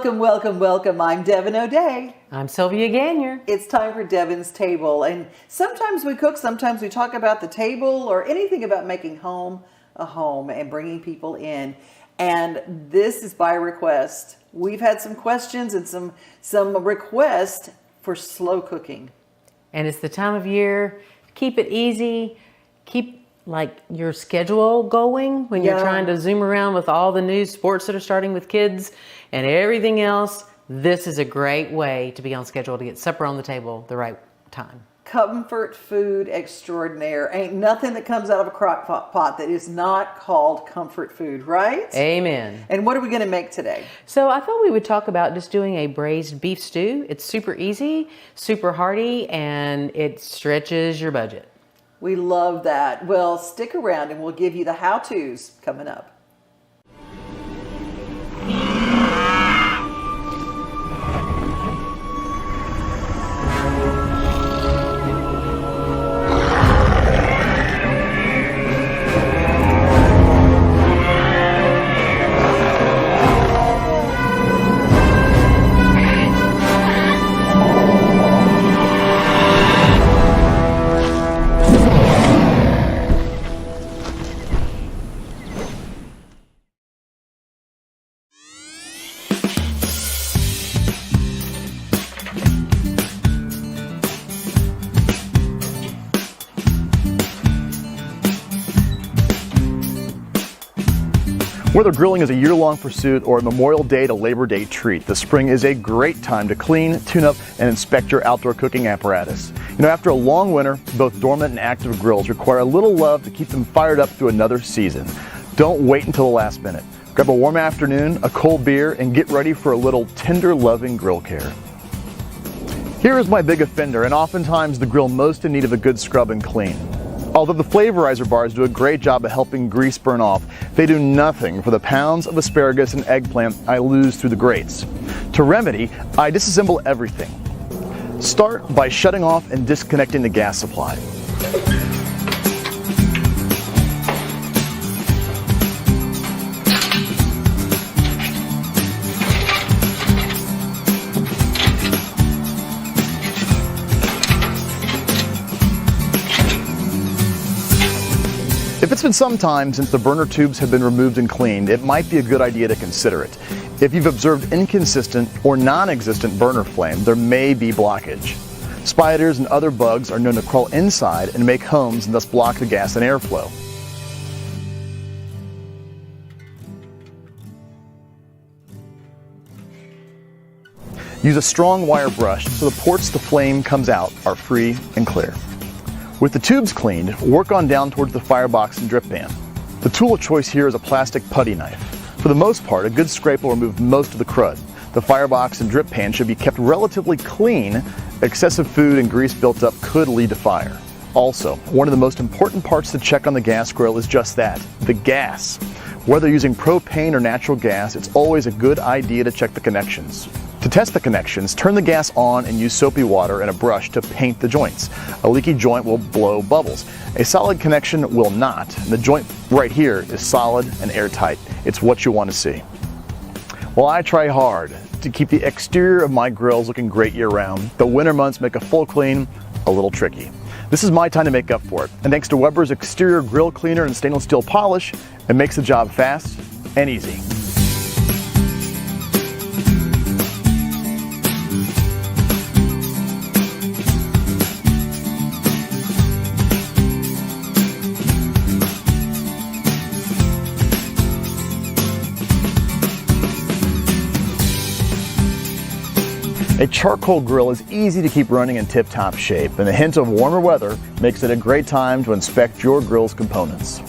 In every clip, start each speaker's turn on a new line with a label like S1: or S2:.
S1: Welcome, welcome, welcome. I'm Devon O'Day.
S2: I'm Sylvia Gagnier.
S1: It's time for Devon's Table. And sometimes we cook, sometimes we talk about the table or anything about making home a home and bringing people in. And this is by request. We've had some questions and some requests for slow cooking.
S2: And it's the time of year. Keep it easy. Keep like your schedule going when you're trying to zoom around with all the new sports that are starting with kids and everything else. This is a great way to be on schedule to get supper on the table the right time.
S1: Comfort food extraordinaire. Ain't nothing that comes out of a crock pot that is not called comfort food, right?
S2: Amen.
S1: And what are we going to make today?
S2: So I thought we would talk about just doing a braised beef stew. It's super easy, super hearty, and it stretches your budget.
S1: We love that. Well, stick around and we'll give you the how-tos coming up.
S3: Whether grilling is a year-long pursuit or a Memorial Day to Labor Day treat, the spring is a great time to clean, tune up, and inspect your outdoor cooking apparatus. You know, after a long winter, both dormant and active grills require a little love to keep them fired up through another season. Don't wait until the last minute. Grab a warm afternoon, a cold beer, and get ready for a little tender, loving grill care. Here is my big offender, and oftentimes the grill most in need of a good scrub and clean. Although the flavorizer bars do a great job of helping grease burn off, they do nothing for the pounds of asparagus and eggplant I lose through the grates. To remedy, I disassemble everything. Start by shutting off and disconnecting the gas supply. If it's been some time since the burner tubes have been removed and cleaned, it might be a good idea to consider it. If you've observed inconsistent or non-existent burner flame, there may be blockage. Spiders and other bugs are known to crawl inside and make homes and thus block the gas and airflow. Use a strong wire brush so the ports the flame comes out are free and clear. With the tubes cleaned, work on down towards the firebox and drip pan. The tool of choice here is a plastic putty knife. For the most part, a good scrape will remove most of the crud. The firebox and drip pan should be kept relatively clean. Excessive food and grease built up could lead to fire. Also, one of the most important parts to check on the gas grill is just that, the gas. Whether using propane or natural gas, it's always a good idea to check the connections. To test the connections, turn the gas on and use soapy water and a brush to paint the joints. A leaky joint will blow bubbles. A solid connection will not. The joint right here is solid and airtight. It's what you want to see. Well, I try hard to keep the exterior of my grills looking great year-round. The winter months make a full clean a little tricky. This is my time to make up for it. And thanks to Weber's exterior grill cleaner and stainless steel polish, it makes the job fast and easy. A charcoal grill is easy to keep running in tip-top shape, and a hint of warmer weather makes it a great time to inspect your grill's components.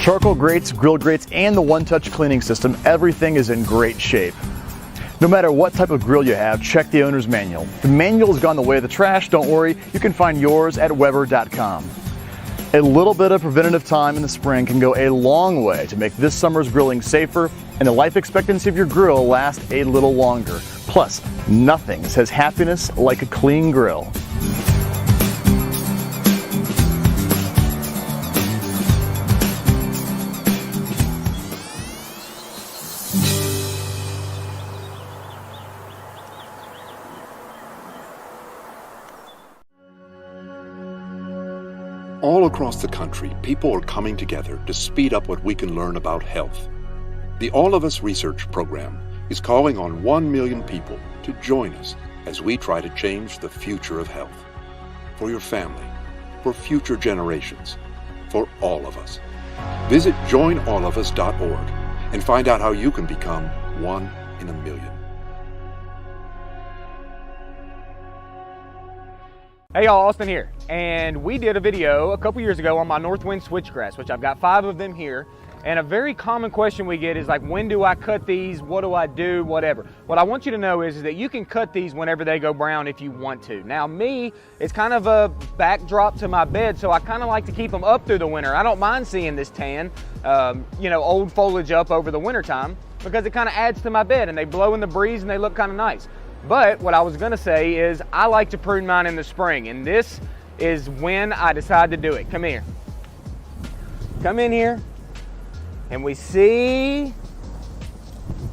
S3: Charcoal grates, grill grates, and the one-touch cleaning system, everything is in great shape. No matter what type of grill you have, check the owner's manual. The manual has gone the way of the trash, don't worry, you can find yours at Weber.com. A little bit of preventative time in the spring can go a long way to make this summer's grilling safer and the life expectancy of your grill last a little longer. Plus, nothing says happiness like a clean grill.
S4: All across the country, people are coming together to speed up what we can learn about health. The All of Us Research Program is calling on 1 million people to join us as we try to change the future of health. For your family, for future generations, for all of us. Visit joinallofus.org and find out how you can become 1 in a million.
S5: Hey y'all, Austin here, and we did a video a couple years ago on my Northwind switchgrass, which I've got 5 of them here, and a very common question we get is like, when do I cut these, what do I do, whatever. What I want you to know is that you can cut these whenever they go brown if you want to. Now me, it's kind of a backdrop to my bed, so I kind of like to keep them up through the winter. I don't mind seeing this tan, old foliage up over the winter time, because it kind of adds to my bed, and they blow in the breeze and they look kind of nice. But what I was gonna say is I like to prune mine in the spring, and this is when I decide to do it. Come here. Come in here, and we see,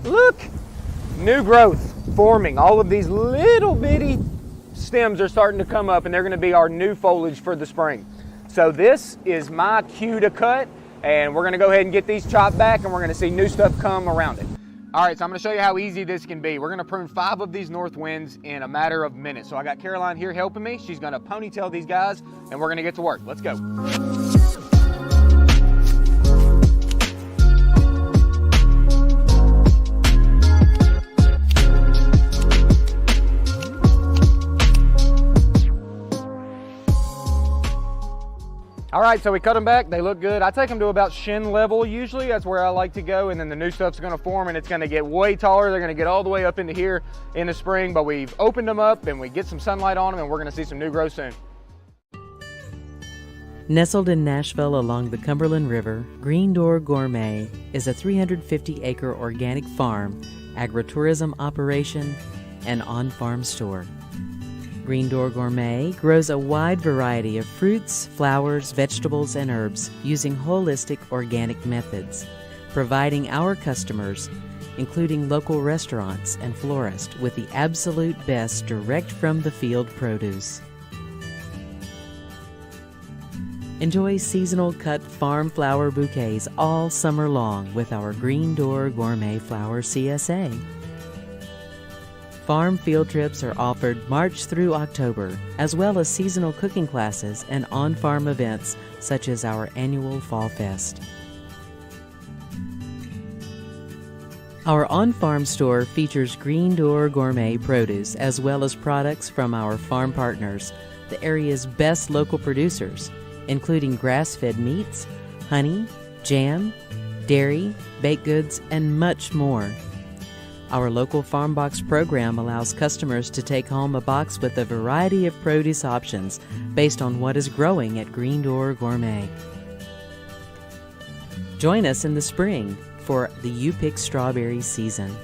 S5: look, new growth forming. All of these little bitty stems are starting to come up, and they're gonna be our new foliage for the spring. So this is my cue to cut, and we're gonna go ahead and get these chopped back, and we're gonna see new stuff come around it. All right, so I'm gonna show you how easy this can be. We're gonna prune 5 of these Northwinds in a matter of minutes. So I got Caroline here helping me. She's gonna ponytail these guys, and we're gonna get to work. Let's go. All right, so we cut them back, they look good. I take them to about shin level usually, that's where I like to go, and then the new stuff's gonna form and it's gonna get way taller. They're gonna get all the way up into here in the spring, but we've opened them up and we get some sunlight on them and we're gonna see some new growth soon.
S2: Nestled in Nashville along the Cumberland River, Green Door Gourmet is a 350-acre organic farm, agritourism operation, and on-farm store. Green Door Gourmet grows a wide variety of fruits, flowers, vegetables, and herbs using holistic organic methods, providing our customers, including local restaurants and florists, with the absolute best direct from the field produce. Enjoy seasonal cut farm flower bouquets all summer long with our Green Door Gourmet Flower CSA. Farm field trips are offered March through October, as well as seasonal cooking classes and on-farm events such as our annual Fall Fest. Our on-farm store features Green Door Gourmet produce as well as products from our farm partners, the area's best local producers, including grass-fed meats, honey, jam, dairy, baked goods, and much more. Our local farm box program allows customers to take home a box with a variety of produce options based on what is growing at Green Door Gourmet. Join us in the spring for the You Pick Strawberry season.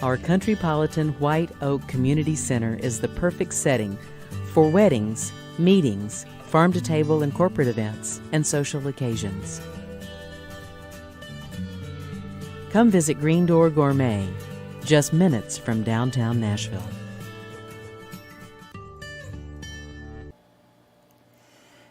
S2: Our Countrypolitan White Oak Community Center is the perfect setting for weddings, meetings, farm-to-table and corporate events, and social occasions. Come visit Green Door Gourmet, just minutes from downtown Nashville.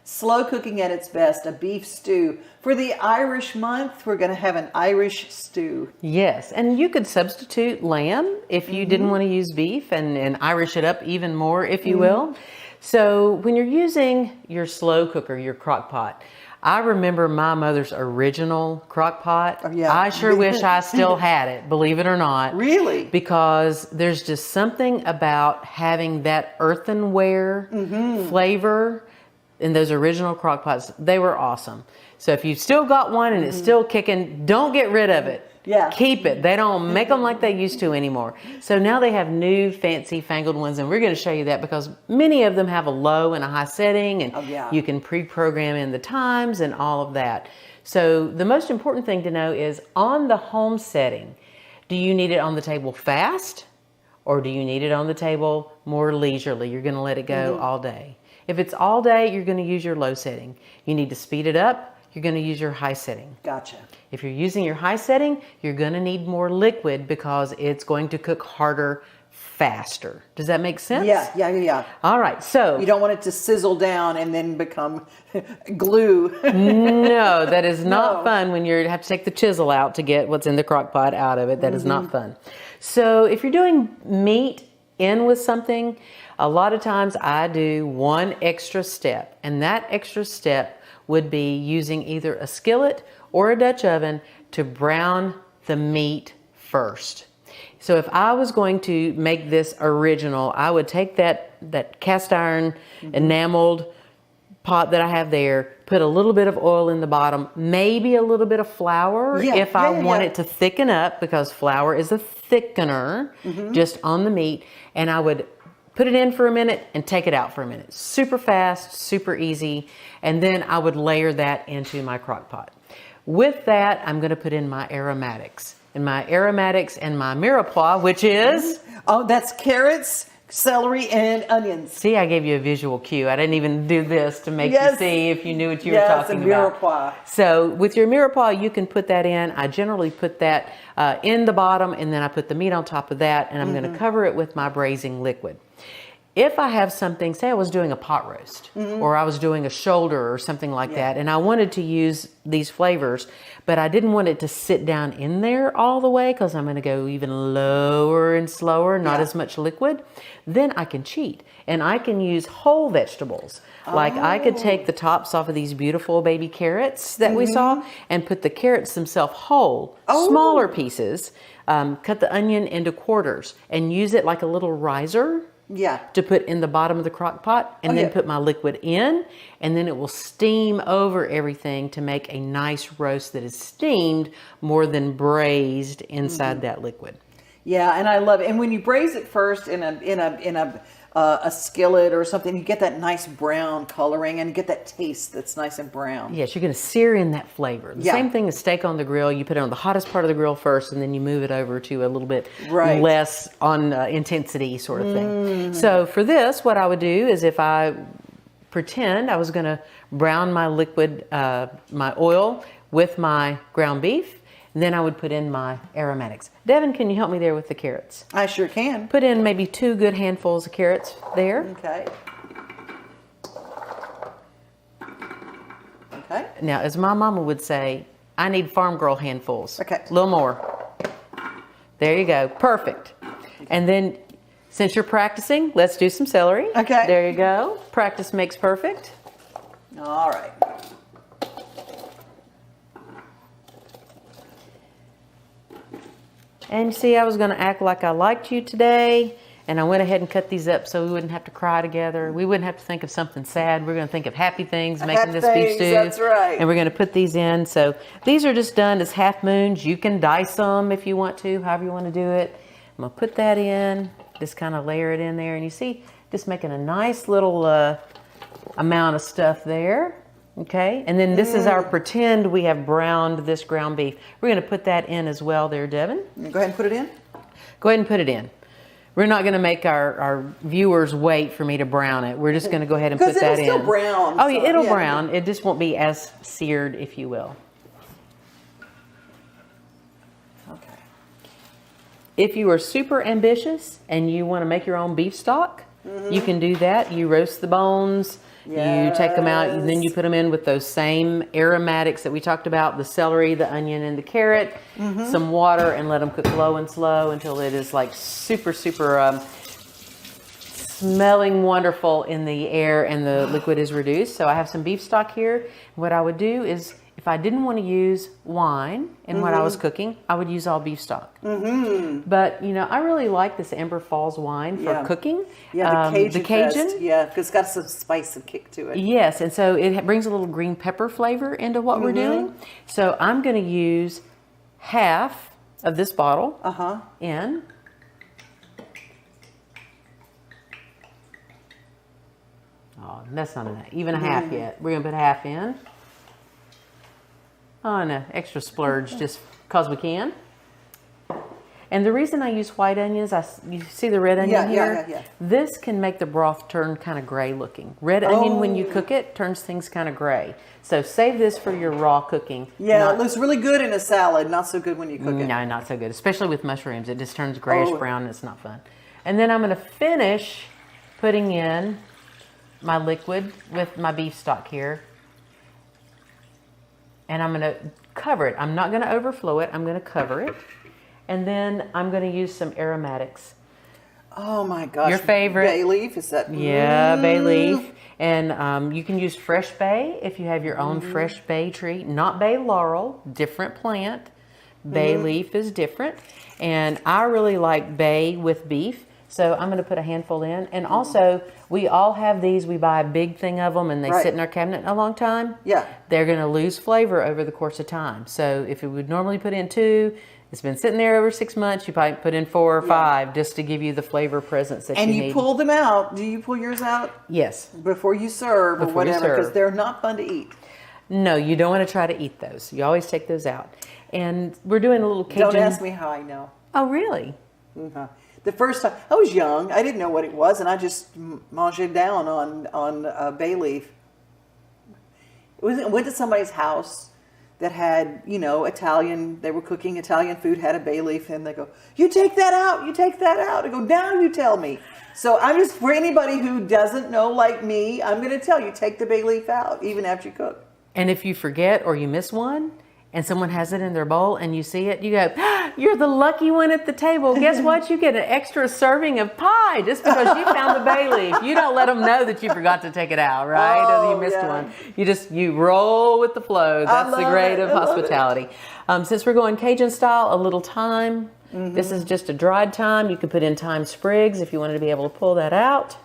S1: Slow cooking at its best, a beef stew. For the Irish month, we're going to have an Irish stew.
S2: Yes, and you could substitute lamb if you didn't want to use beef and Irish it up even more, if you will. So when you're using your slow cooker, your crock pot, I remember my mother's original crock pot.
S1: Oh, yeah.
S2: I sure wish I still had it, believe it or not.
S1: Really?
S2: Because there's just something about having that earthenware flavor in those original crock pots. They were awesome. So if you've still got one and it's still kicking, don't get rid of it.
S1: Yeah.
S2: Keep it. They don't make them like they used to anymore. So now they have new fancy fangled ones, and we're going to show you that because many of them have a low and a high setting, and you can pre-program in the times and all of that. So the most important thing to know is on the home setting, do you need it on the table fast or do you need it on the table more leisurely? You're going to let it go all day. If it's all day, you're going to use your low setting. You need to speed it up. You're going to use your high setting.
S1: Gotcha.
S2: If you're using your high setting, you're going to need more liquid because it's going to cook harder, faster. Does that make sense?
S1: Yeah.
S2: All right, so.
S1: You don't want it to sizzle down and then become glue.
S2: No, that is not fun when you have to take the chisel out to get what's in the crock pot out of it. That is not fun. So if you're doing meat in with something, a lot of times I do one extra step, and that extra step would be using either a skillet or a Dutch oven to brown the meat first. So if I was going to make this original, I would take that cast iron enameled pot that I have there, put a little bit of oil in the bottom, maybe a little bit of flour if I want it to thicken up, because flour is a thickener just on the meat, and I would put it in for a minute and take it out for a minute. Super fast, super easy. And then I would layer that into my crock pot. With that, I'm going to put in my aromatics. And my aromatics and my mirepoix, which is...
S1: Oh, that's carrots, celery, and onions.
S2: See, I gave you a visual cue. I didn't even do this to make you see if you knew what you were talking about.
S1: Mirepoix.
S2: So with your mirepoix, you can put that in. I generally put that in the bottom, and then I put the meat on top of that, and I'm going to cover it with my braising liquid. If I have something, say I was doing a pot roast or I was doing a shoulder or something like that, and I wanted to use these flavors, but I didn't want it to sit down in there all the way because I'm going to go even lower and slower, not as much liquid, then I can cheat and I can use whole vegetables. Like I could take the tops off of these beautiful baby carrots that we saw and put the carrots themselves whole, smaller pieces, cut the onion into quarters and use it like a little riser. To put in the bottom of the crock pot and then put my liquid in, and then it will steam over everything to make a nice roast that is steamed more than braised inside that liquid.
S1: Yeah, and I love it. And when you braise it first in a skillet or something, you get that nice brown coloring and you get that taste that's nice and brown.
S2: Yes, you're going to sear in that flavor. The same thing as steak on the grill. You put it on the hottest part of the grill first, and then you move it over to a little bit less on intensity sort of thing. So for this, what I would do is if I pretend I was going to brown my liquid, my oil with my ground beef, then I would put in my aromatics. Devon, can you help me there with the carrots?
S1: I sure can.
S2: Put in maybe 2 good handfuls of carrots there.
S1: Okay. Okay.
S2: Now, as my mama would say, I need farm girl handfuls.
S1: Okay.
S2: A little more. There you go. Perfect. And then, since you're practicing, let's do some celery.
S1: Okay.
S2: There you go. Practice makes perfect.
S1: All right.
S2: And you see, I was going to act like I liked you today, and I went ahead and cut these up so we wouldn't have to cry together. We wouldn't have to think of something sad. We're going to think of happy things, making this beef stew.
S1: That's right.
S2: And we're going to put these in. So these are just done as half moons. You can dice them if you want to, however you want to do it. I'm going to put that in, just kind of layer it in there. And you see, just making a nice little amount of stuff there. Okay, and then this is our pretend we have browned this ground beef. We're going to put that in as well there, Devon.
S1: Go ahead and put it in.
S2: Go ahead and put it in. We're not going to make our viewers wait for me to brown it. We're just going to go ahead and put that in.
S1: Because it'll still brown.
S2: Oh, yeah, it'll brown. It just won't be as seared, if you will.
S1: Okay.
S2: If you are super ambitious and you want to make your own beef stock, you can do that. You roast the bones. You take them out, and then you put them in with those same aromatics that we talked about, the celery, the onion, and the carrot, some water, and let them cook low and slow until it is like super, super smelling wonderful in the air and the liquid is reduced. So I have some beef stock here. What I would do is, if I didn't want to use wine in what I was cooking, I would use all beef stock. But, you know, I really like this Ember Falls wine for cooking.
S1: Yeah, the Cajun.
S2: Fest.
S1: Yeah, because it's got some spice and kick to it.
S2: Yes, and so it brings a little green pepper flavor into what we're doing. So I'm going to use half of this bottle
S1: Uh-huh.
S2: in. Oh, that's not enough. Even a half yet. We're going to put half in. Oh, and an extra splurge just because we can. And the reason I use white onions, you see the red onion here?
S1: Yeah.
S2: This can make the broth turn kind of gray looking. Red onion, when you cook it, turns things kind of gray. So save this for your raw cooking.
S1: Yeah, it looks really good in a salad, not so good when you cook it.
S2: No, not so good, especially with mushrooms. It just turns grayish brown and it's not fun. And then I'm going to finish putting in my liquid with my beef stock here. And I'm going to cover it. I'm not going to overflow it. I'm going to cover it. And then I'm going to use some aromatics.
S1: Oh my gosh.
S2: Your favorite.
S1: Bay leaf, is that?
S2: Yeah, bay leaf. And you can use fresh bay if you have your own fresh bay tree. Not bay laurel, different plant. Bay leaf is different. And I really like bay with beef. So I'm going to put a handful in. And also, we all have these. We buy a big thing of them and they sit in our cabinet a long time.
S1: Yeah.
S2: They're going to lose flavor over the course of time. So if you would normally put in 2, it's been sitting there over 6 months, you probably put in 4 or 5 just to give you the flavor presence that you need.
S1: And you pull them out. Do you pull yours out?
S2: Yes.
S1: Before you serve or whatever, because they're not fun to eat.
S2: No, you don't want to try to eat those. You always take those out. And we're doing a little Cajun.
S1: Don't ask me how I know.
S2: Oh, really?
S1: The first time, I was young. I didn't know what it was, and I just manged down on bay leaf. Went to somebody's house that had, Italian, they were cooking Italian food, had a bay leaf, and they go, you take that out, you take that out. I go, now you tell me. So I'm just, for anybody who doesn't know like me, I'm going to tell you, take the bay leaf out, even after you cook.
S2: And if you forget or you miss one, and someone has it in their bowl and you see it, you go, you're the lucky one at the table. Guess what? You get an extra serving of pie just because you found the bay leaf. You don't let them know that you forgot to take it out, right? Or you missed one. You roll with the flow. That's the grade of hospitality. Since we're going Cajun style, a little thyme. This is just a dried thyme. You can put in thyme sprigs if you wanted to be able to pull that out.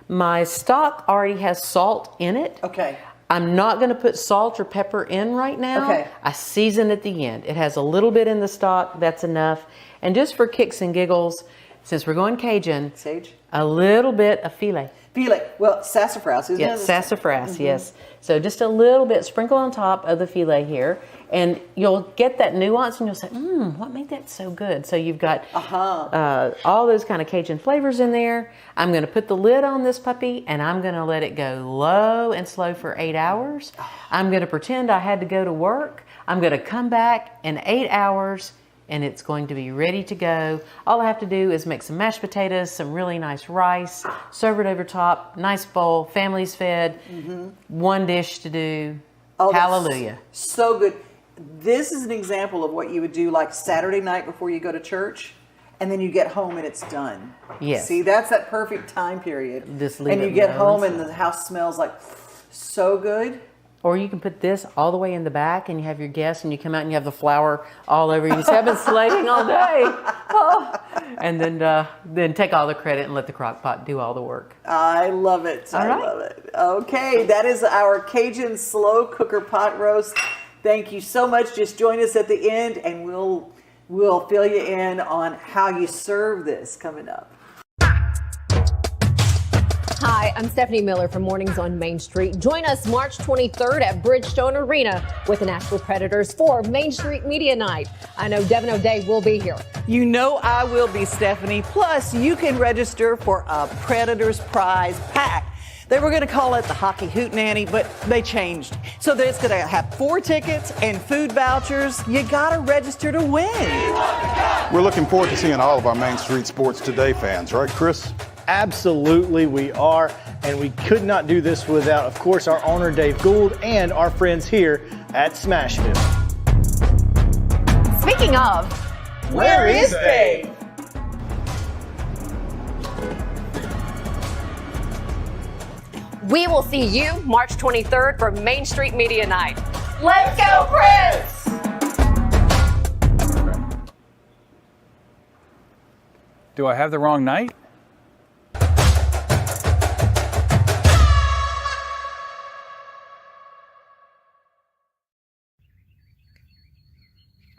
S2: My stock already has salt in it.
S1: Okay.
S2: I'm not going to put salt or pepper in right now.
S1: Okay.
S2: I season at the end. It has a little bit in the stock. That's enough. And just for kicks and giggles, since we're going Cajun,
S1: sage,
S2: a little bit of filet.
S1: Filet. Well, sassafras, isn't it?
S2: Yes, sassafras, yes. So just a little bit, sprinkle on top of the filet here. And you'll get that nuance and you'll say, what made that so good? So you've got all those kind of Cajun flavors in there. I'm going to put the lid on this puppy and I'm going to let it go low and slow for 8 hours. I'm going to pretend I had to go to work. I'm going to come back in 8 hours and it's going to be ready to go. All I have to do is make some mashed potatoes, some really nice rice, serve it over top, nice bowl, family's fed, one dish to do.
S1: Oh,
S2: hallelujah.
S1: So good. This is an example of what you would do like Saturday night before you go to church, and then you get home and it's done.
S2: Yes.
S1: See, that's that perfect time period.
S2: Just leave
S1: and
S2: it
S1: you get
S2: alone
S1: home
S2: and
S1: and the house smells like so good.
S2: Or you can put this all the way in the back and you have your guests and you come out and you have the flour all over you. You say, I've been slaving all day. Oh. And then take all the credit and let the crock pot do all the work.
S1: I love it. I love it. Okay, that is our Cajun slow cooker pot roast. Thank you so much. Just join us at the end and we'll fill you in on how you serve this coming up.
S6: Hi, I'm Stephanie Miller from Mornings on Main Street. Join us March 23rd at Bridgestone Arena with the Nashville Predators for Main Street Media Night. I know Devon O'Day will be here.
S1: You know I will be, Stephanie. Plus, you can register for a Predators prize pack. They were going to call it the Hockey Hootenanny, but they changed. So it's going to have 4 tickets and food vouchers. You got to register to win.
S7: We're looking forward to seeing all of our Main Street Sports Today fans, right, Chris?
S8: Absolutely, we are. And we could not do this without, of course, our owner, Dave Gould, and our friends here at Smashville.
S6: Speaking of,
S1: where is Dave?
S6: we will see you March 23rd for Main Street Media Night. Let's go, Prince!
S9: Do I have the wrong night?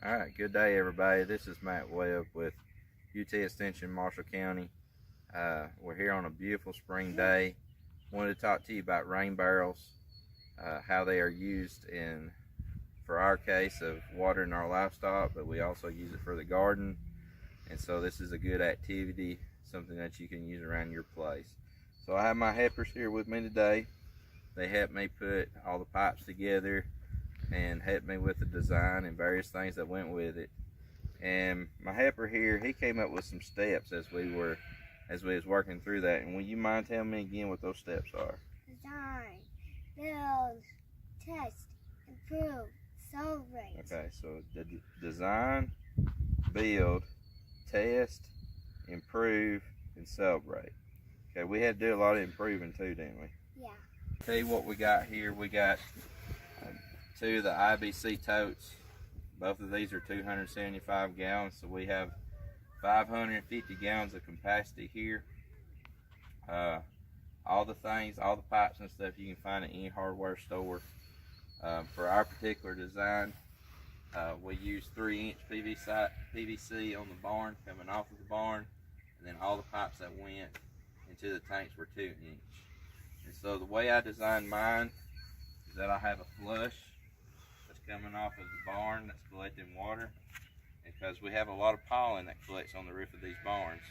S9: All right, good.
S10: Good day, everybody. This is Matt Webb with UT Extension, Marshall County. We're here on a beautiful spring day. Wanted to talk to you about rain barrels, how they are used for our case of watering our livestock, but we also use it for the garden. And so this is a good activity, something that you can use around your place. So I have my helpers here with me today. They helped me put all the pipes together and helped me with the design and various things that went with it. And my helper here, he came up with some steps as we was working through that. And will you mind telling me again what those steps are?
S11: Design, build, test, improve, celebrate.
S10: Okay, so the design, build, test, improve, and celebrate. Okay, we had to do a lot of improving too, didn't we?
S11: Yeah.
S10: Tell you what we got here. We got two of the IBC totes. Both of these are 275 gallons, so we have 550 gallons of capacity here. All the things, all the pipes and stuff you can find at any hardware store. For our particular design, we use 3-inch PVC on the barn, coming off of the barn, and then all the pipes that went into the tanks were 2-inch. And so the way I designed mine is that I have a flush that's coming off of the barn that's collecting water, because we have a lot of pollen that collects on the roof of these barns,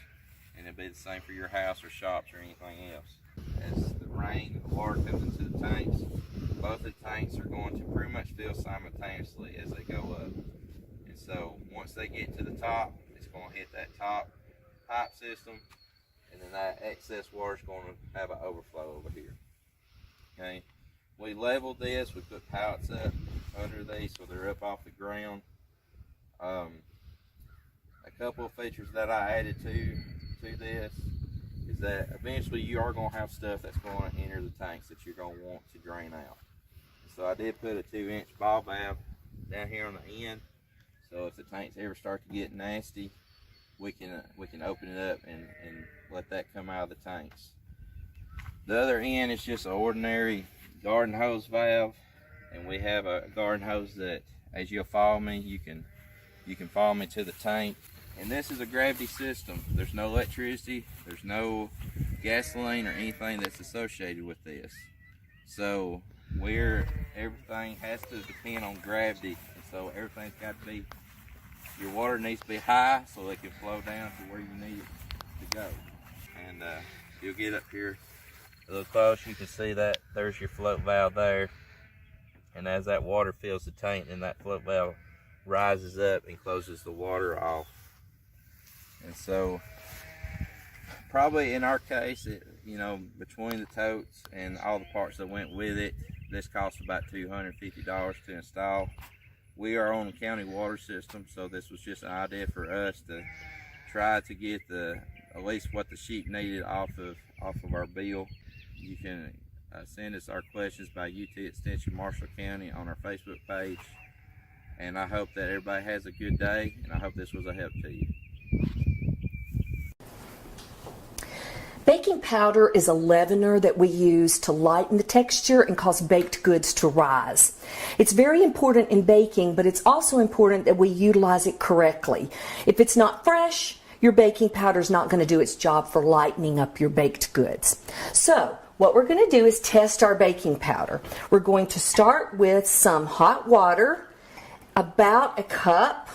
S10: and it'll be the same for your house or shops or anything else. As the rain and the water comes into the tanks, both the tanks are going to pretty much fill simultaneously as they go up. And so once they get to the top, it's going to hit that top pipe system, and then that excess water is going to have an overflow over here. Okay, we leveled this. We put pallets up under these so they're up off the ground. A couple of features that I added to this is that eventually you are going to have stuff that's going to enter the tanks that you're going to want to drain out. So I did put a 2-inch ball valve down here on the end, so if the tanks ever start to get nasty, we can open it up and let that come out of the tanks. The other end is just an ordinary garden hose valve, and we have a garden hose that, as you'll follow me, you can follow me to the tank. And this is a gravity system. There's no electricity, there's no gasoline or anything that's associated with this. So everything has to depend on gravity. And so everything's got to be, your water needs to be high so it can flow down to where you need it to go. And you'll get up here a little close, you can see that there's your float valve there. And as that water fills the tank, then that float valve rises up and closes the water off. And so probably in our case, between the totes and all the parts that went with it, this cost about $250 to install. We are on a county water system, so this was just an idea for us to try to get at least what the sheep needed off of our bill. You can send us our questions by UT Extension Marshall County on our Facebook page. And I hope that everybody has a good day, and I hope this was a help to you.
S12: Baking powder is a leavener that we use to lighten the texture and cause baked goods to rise. It's very important in baking, but it's also important that we utilize it correctly. If it's not fresh, your baking powder is not going to do its job for lightening up your baked goods. So what we're going to do is test our baking powder. We're going to start with some hot water, about a cup,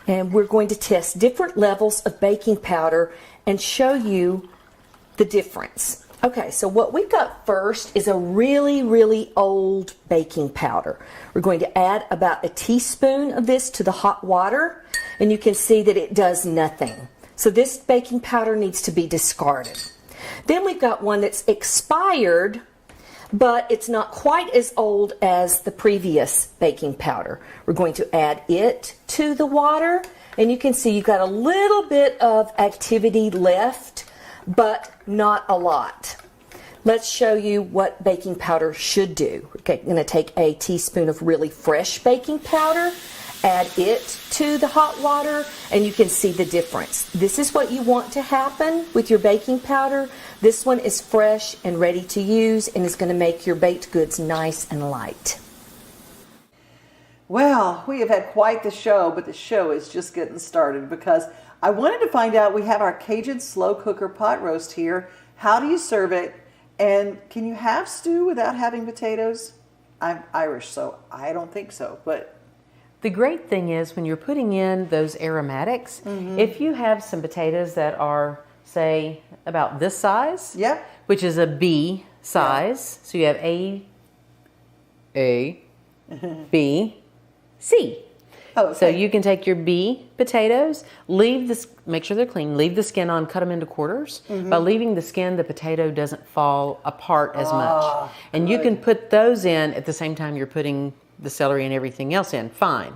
S12: and we're going to test different levels of baking powder and show you the difference. Okay, so what we've got first is a really, really old baking powder. We're going to add about a teaspoon of this to the hot water, and you can see that it does nothing. So this baking powder needs to be discarded. Then we've got one that's expired, but it's not quite as old as the previous baking powder. We're going to add it to the water, and you can see you've got a little bit of activity left, but not a lot. Let's show you what baking powder should do. We're going to take a teaspoon of really fresh baking powder, add it to the hot water, and you can see the difference. This is what you want to happen with your baking powder. This one is fresh and ready to use and is going to make your baked goods nice and light.
S1: Well, we have had quite the show, but the show is just getting started because I wanted to find out, we have our Cajun slow cooker pot roast here. How do you serve it? And can you have stew without having potatoes? I'm Irish, so I don't think so, but...
S2: The great thing is when you're putting in those aromatics, if you have some potatoes that are, say, about this size, which is a B size, so you have A, B, C.
S1: Oh, okay.
S2: So you can take your B potatoes, make sure they're clean, leave the skin on, cut them into quarters. By leaving the skin, the potato doesn't fall apart as much. And you can put those in at the same time you're putting the celery and everything else in. Fine.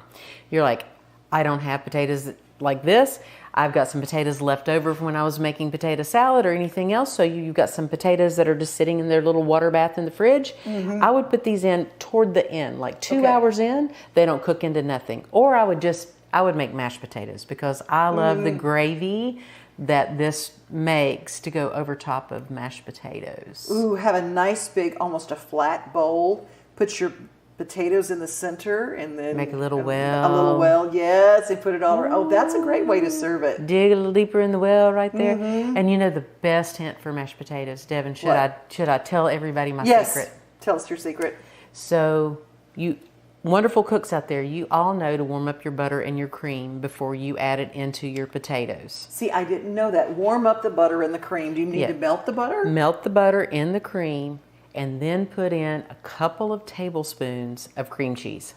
S2: You're like, I don't have potatoes like this. I've got some potatoes left over from when I was making potato salad or anything else. So you've got some potatoes that are just sitting in their little water bath in the fridge. I would put these in toward the end, like 2 hours in. They don't cook into nothing. Or I would make mashed potatoes because I love the gravy that this makes to go over top of mashed potatoes.
S1: Ooh, have a nice big, almost a flat bowl. Put your potatoes in the center and then
S2: make a little well.
S1: A little well, yes, and put it all around. Oh, that's a great way to serve it.
S2: Dig a little deeper in the well right there. And you know the best hint for mashed potatoes, Devon, should I tell everybody my secret?
S1: Tell us your secret.
S2: So you wonderful cooks out there, you all know to warm up your butter and your cream before you add it into your potatoes.
S1: See, I didn't know that. Warm up the butter and the cream. Do you need to melt the butter?
S2: Melt the butter in the cream and then put in a couple of tablespoons of cream cheese.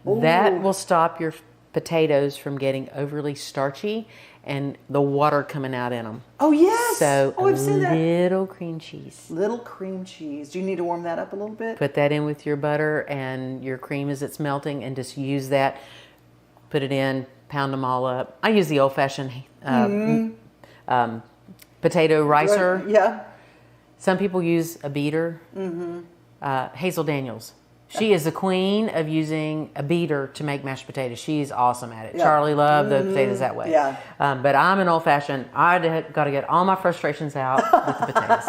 S2: Ooh. That will stop your potatoes from getting overly starchy and the water coming out in them.
S1: Oh, yes.
S2: So
S1: I've seen that.
S2: Little cream cheese.
S1: Little cream cheese. Do you need to warm that up a little bit?
S2: Put that in with your butter and your cream as it's melting and just use that. Put it in, pound them all up. I use the old-fashioned potato ricer.
S1: Yeah.
S2: Some people use a beater. Hazel Daniels. She is the queen of using a beater to make mashed potatoes. She's awesome at it. Charlie loved the potatoes that way.
S1: Yeah.
S2: But I'm an old-fashioned. I got to get all my frustrations out with the potatoes.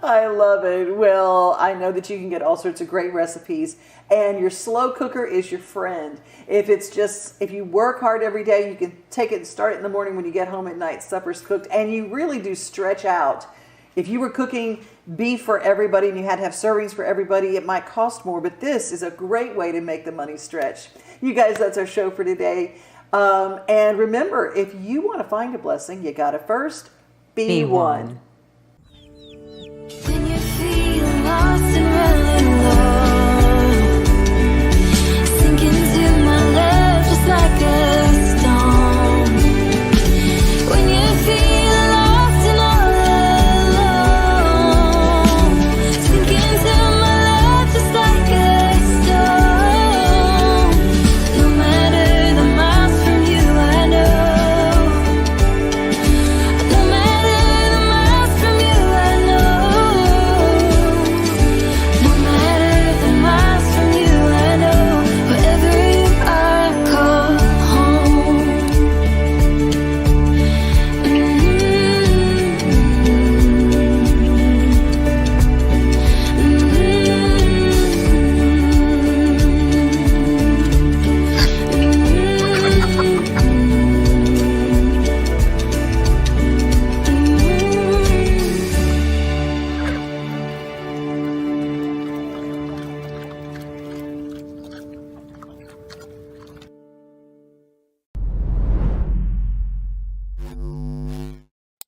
S1: I love it. Well, I know that you can get all sorts of great recipes, and your slow cooker is your friend. If you work hard every day, you can take it and start it in the morning. When you get home at night, supper's cooked, and you really do stretch out. If you were cooking beef for everybody and you had to have servings for everybody, it might cost more, but this is a great way to make the money stretch. You guys, that's our show for today. And remember, if you want to find a blessing, you got to first be one.
S11: When you feel lost and